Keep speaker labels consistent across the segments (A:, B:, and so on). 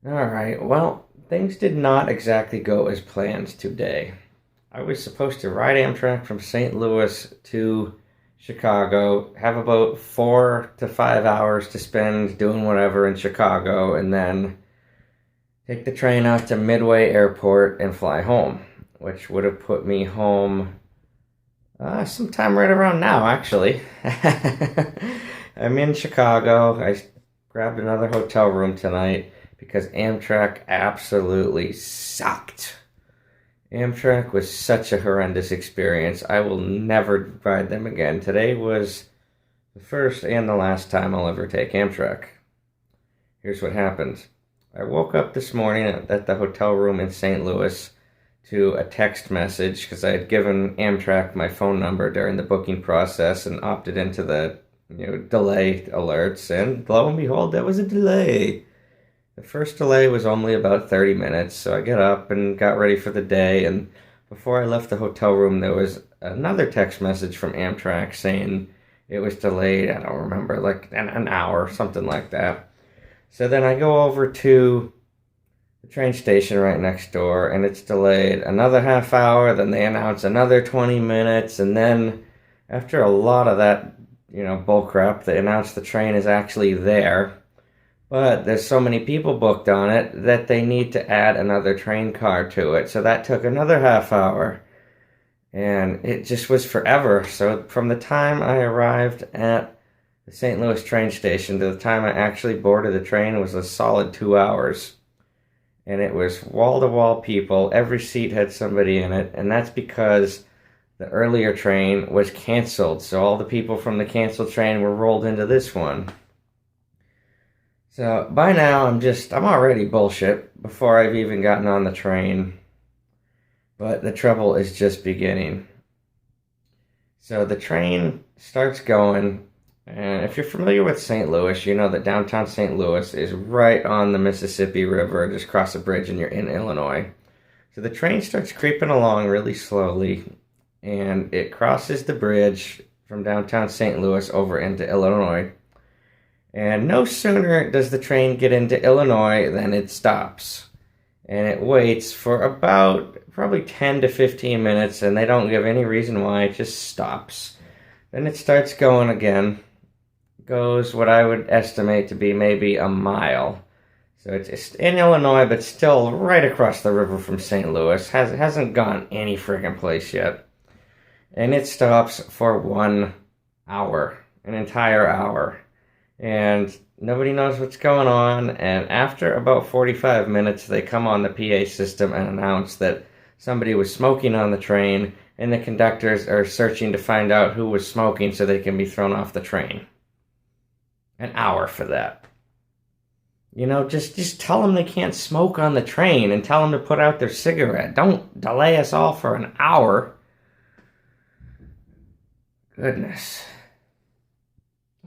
A: Alright, well, things did not exactly go as planned today. I was supposed to ride Amtrak from St. Louis to Chicago, have about 4 to 5 hours to spend doing whatever in Chicago, and then take the train out to Midway Airport and fly home, which would have put me home sometime right around now, actually. I'm in Chicago. I grabbed another hotel room tonight because Amtrak absolutely sucked. Amtrak was such a horrendous experience. I will never ride them again. Today was the first and the last time I'll ever take Amtrak. Here's what happened. I woke up this morning at the hotel room in St. Louis to a text message because I had given Amtrak my phone number during the booking process and opted into the delay alerts, and lo and behold, there was a delay. The first delay was only about 30 minutes, so I got up and got ready for the day, and before I left the hotel room, there was another text message from Amtrak saying it was delayed, I don't remember, like an hour, something like that. So then I go over to the train station right next door, and it's delayed another half hour, then they announce another 20 minutes, and then after a lot of that, bullcrap, they announce the train is actually there. But there's so many people booked on it that they need to add another train car to it. So that took another half hour. And it just was forever. So from the time I arrived at the St. Louis train station to the time I actually boarded the train was a solid 2 hours. And it was wall-to-wall people. Every seat had somebody in it. And that's because the earlier train was canceled. So all the people from the canceled train were rolled into this one. So by now I'm already bullshit before I've even gotten on the train. But the trouble is just beginning. So the train starts going, and if you're familiar with St. Louis, you know that downtown St. Louis is right on the Mississippi River. Just cross a bridge and you're in Illinois. So the train starts creeping along really slowly, and it crosses the bridge from downtown St. Louis over into Illinois. And no sooner does the train get into Illinois than it stops. And it waits for about probably 10 to 15 minutes, and they don't give any reason why, it just stops. Then it starts going again. Goes what I would estimate to be maybe a mile. So it's in Illinois, but still right across the river from St. Louis. Hasn't gone any friggin' place yet. And it stops for 1 hour. An entire hour. And nobody knows what's going on, and after about 45 minutes, they come on the PA system and announce that somebody was smoking on the train, and the conductors are searching to find out who was smoking so they can be thrown off the train. An hour for that. Just tell them they can't smoke on the train, and tell them to put out their cigarette. Don't delay us all for an hour. Goodness.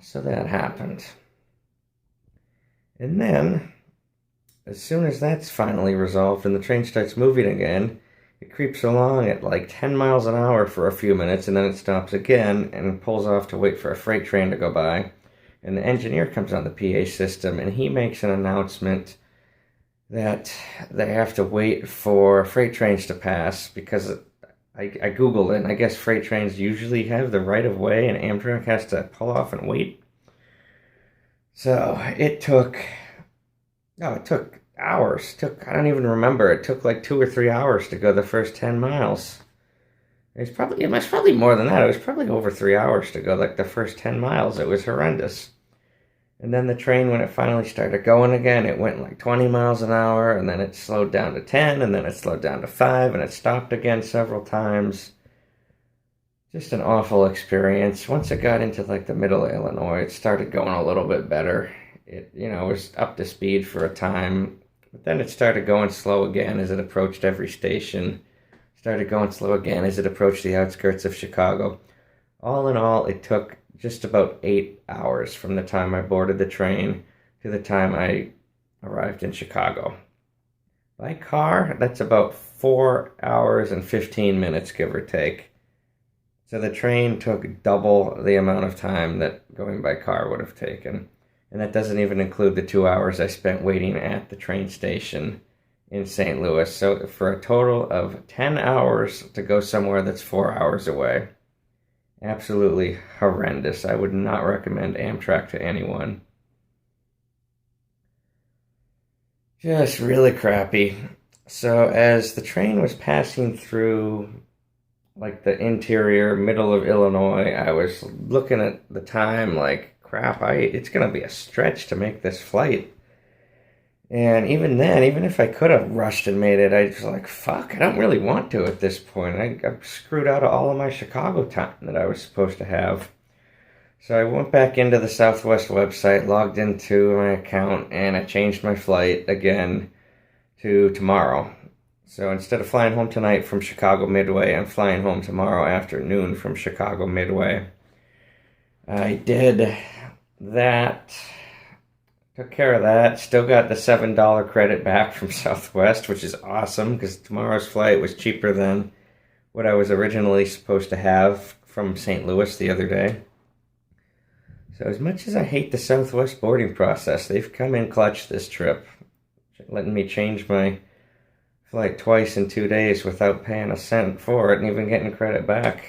A: So that happened. And then, as soon as that's finally resolved and the train starts moving again, it creeps along at like 10 miles an hour for a few minutes, and then it stops again and pulls off to wait for a freight train to go by. And the engineer comes on the PA system, and he makes an announcement that they have to wait for freight trains to pass because I Googled it, and I guess freight trains usually have the right of way, and Amtrak has to pull off and wait. So it took hours. I don't even remember. It took like 2 or 3 hours to go the first 10 miles. It was probably more than that. It was probably over 3 hours to go like the first 10 miles. It was horrendous. And then the train, when it finally started going again, it went like 20 miles an hour, and then it slowed down to 10, and then it slowed down to 5, and it stopped again several times. Just an awful experience. Once it got into like the middle of Illinois, it started going a little bit better. It, was up to speed for a time, but then it started going slow again as it approached every station. Started going slow again as it approached the outskirts of Chicago. All in all, it took just about 8 hours from the time I boarded the train to the time I arrived in Chicago. By car, that's about 4 hours and 15 minutes, give or take. So the train took double the amount of time that going by car would have taken. And that doesn't even include the 2 hours I spent waiting at the train station in St. Louis. So for a total of 10 hours to go somewhere that's 4 hours away. Absolutely horrendous. I would not recommend Amtrak to anyone. Just really crappy. So as the train was passing through like the interior middle of Illinois, I was looking at the time like, crap, it's gonna be a stretch to make this flight. And even then, even if I could have rushed and made it, I was like, fuck, I don't really want to at this point. I screwed out of all of my Chicago time that I was supposed to have. So I went back into the Southwest website, logged into my account, and I changed my flight again to tomorrow. So instead of flying home tonight from Chicago Midway, I'm flying home tomorrow afternoon from Chicago Midway. I did that, took care of that, still got the $7 credit back from Southwest, which is awesome because tomorrow's flight was cheaper than what I was originally supposed to have from St. Louis the other day. So as much as I hate the Southwest boarding process, they've come in clutch this trip, letting me change my flight twice in 2 days without paying a cent for it and even getting credit back.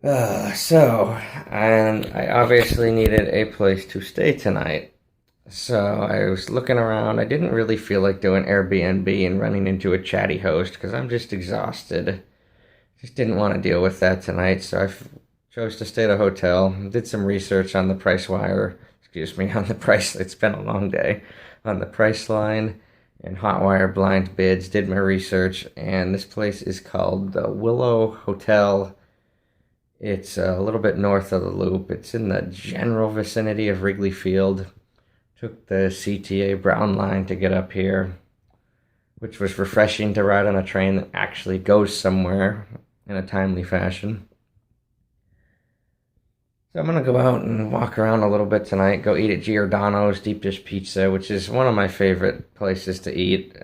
A: And I obviously needed a place to stay tonight. So I was looking around. I didn't really feel like doing Airbnb and running into a chatty host because I'm just exhausted. Just didn't want to deal with that tonight, so I chose to stay at a hotel. Did some research on the on the price. It's been a long day. On the Priceline and Hotwire blind bids. Did my research, and this place is called the Willow Hotel. It's a little bit north of the Loop. It's in the general vicinity of Wrigley Field. Took the CTA Brown line to get up here, which was refreshing to ride on a train that actually goes somewhere in a timely fashion. So I'm going to go out and walk around a little bit tonight, go eat at Giordano's Deep Dish Pizza, which is one of my favorite places to eat.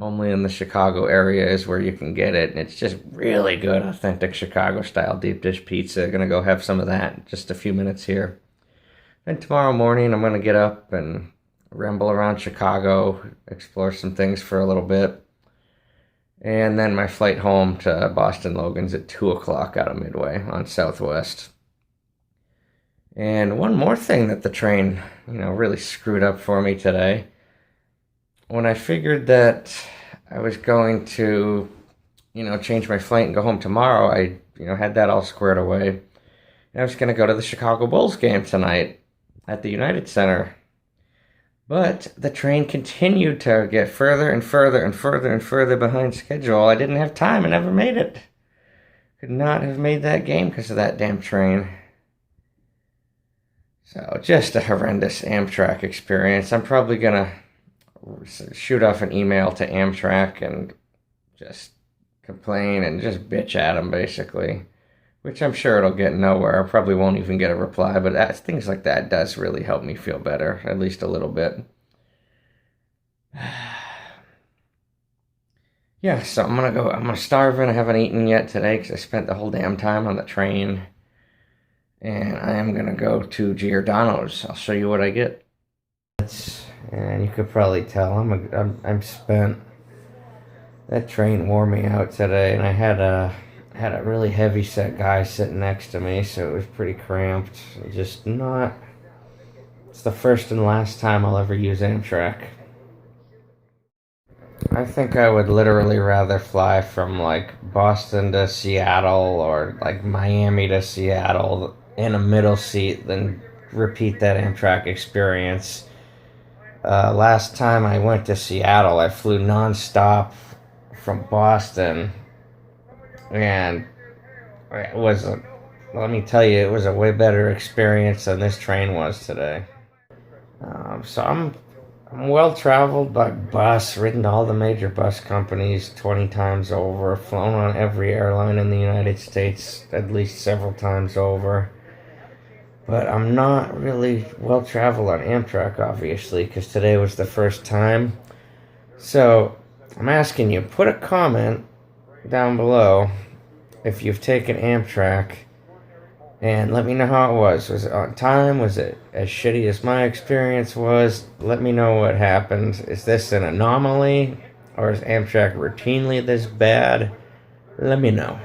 A: Only in the Chicago area is where you can get it, and it's just really good, authentic Chicago-style deep dish pizza. Going to go have some of that in just a few minutes here. Then tomorrow morning, I'm going to get up and ramble around Chicago, explore some things for a little bit. And then my flight home to Boston Logan's at 2 o'clock out of Midway on Southwest. And one more thing that the train, really screwed up for me today. When I figured that I was going to, change my flight and go home tomorrow, I, had that all squared away. And I was going to go to the Chicago Bulls game tonight at the United Center. But the train continued to get further and further and further and further behind schedule. I didn't have time. I never made it. Could not have made that game because of that damn train. So just a horrendous Amtrak experience. I'm probably going to shoot off an email to Amtrak and just complain and just bitch at them, basically. Which I'm sure it'll get nowhere. I probably won't even get a reply, but things like that does really help me feel better, at least a little bit. Yeah, so I'm gonna starve, and I haven't eaten yet today because I spent the whole damn time on the train. And I am gonna go to Giordano's. I'll show you what I get. And you could probably tell I'm spent. That train wore me out today, and I had a really heavy set guy sitting next to me, so it was pretty cramped. It's the first and last time I'll ever use Amtrak. I think I would literally rather fly from like Boston to Seattle or like Miami to Seattle in a middle seat than repeat that Amtrak experience. Last time I went to Seattle, I flew nonstop from Boston, and let me tell you, it was a way better experience than this train was today. So I'm well traveled by bus, ridden all the major bus companies 20 times over, flown on every airline in the United States at least several times over. But I'm not really well traveled on Amtrak, obviously, because today was the first time. So I'm asking you, put a comment down below if you've taken Amtrak And let me know how it was. Was it on time? Was it as shitty as my experience was? Let me know what happened. Is this an anomaly? Or is Amtrak routinely this bad? Let me know.